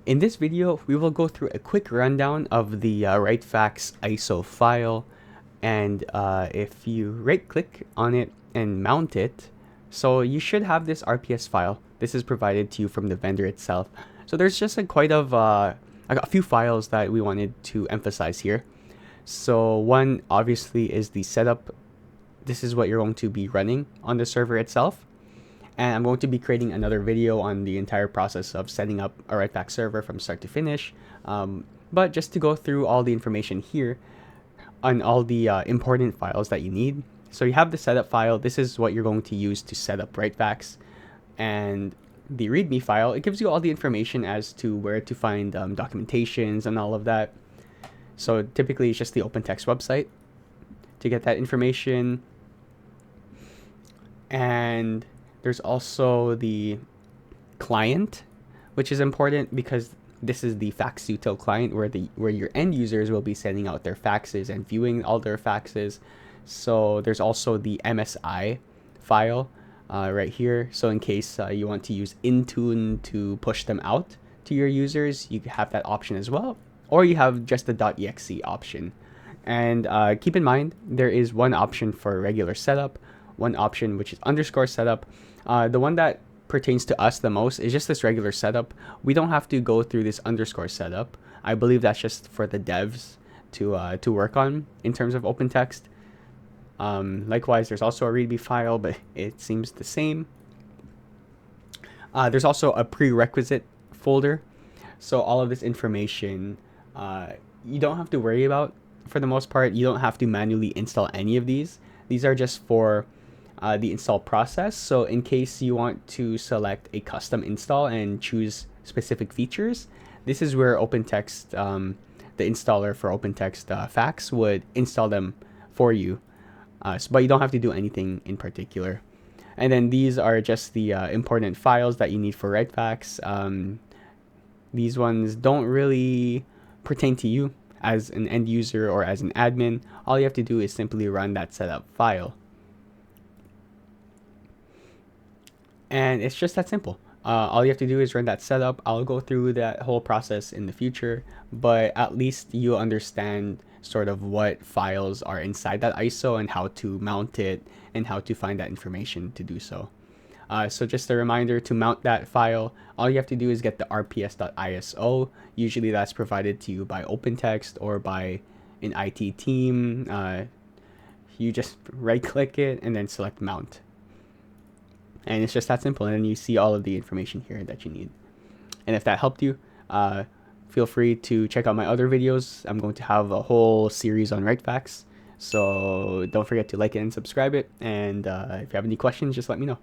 In this video, we will go through a quick rundown of the RightFax ISO file, and if you right-click on it and mount it, so you should have this RPS file. This is provided to you from the vendor itself. So there's just a few files that we wanted to emphasize here. So one obviously is the setup. This is what you're going to be running on the server itself. And I'm going to be creating another video on the entire process of setting up a RightFax server from start to finish. But just to go through all the information here on all the important files that you need. So you have the setup file. This is what you're going to use to set up RightFax. And the README file, it gives you all the information as to where to find documentations and all of that. So typically it's just the OpenText website to get that information. And there's also the client, which is important because this is the fax util client where your end users will be sending out their faxes and viewing all their faxes. So there's also the MSI file right here. So in case you want to use Intune to push them out to your users, you have that option as well. Or you have just the .exe option. And keep in mind, there is one option for regular setup, one option which is underscore setup. The one that pertains to us the most is just this regular setup. We don't have to go through this underscore setup. I believe that's just for the devs to work on in terms of OpenText. Likewise, there's also a README file, but it seems the same. There's also a prerequisite folder. So all of this information you don't have to worry about for the most part. You don't have to manually install any of these. These are just for the install process. So in case you want to select a custom install and choose specific features, this is where OpenText, the installer for OpenText Fax, would install them for you. But you don't have to do anything in particular. And then these are just the important files that you need for RightFax. These ones don't really pertain to you as an end user or as an admin. All you have to do is simply run that setup file. And it's just that simple. All you have to do is run that setup. I'll go through that whole process in the future, but at least you understand sort of what files are inside that ISO and how to mount it and how to find that information to do so. So just a reminder, to mount that file, all you have to do is get the rps.iso. Usually that's provided to you by OpenText or by an IT team. You just right click it and then select mount. And it's just that simple. And then you see all of the information here that you need. And if that helped you, feel free to check out my other videos. I'm going to have a whole series on RightFax. So don't forget to like it and subscribe it. And if you have any questions, just let me know.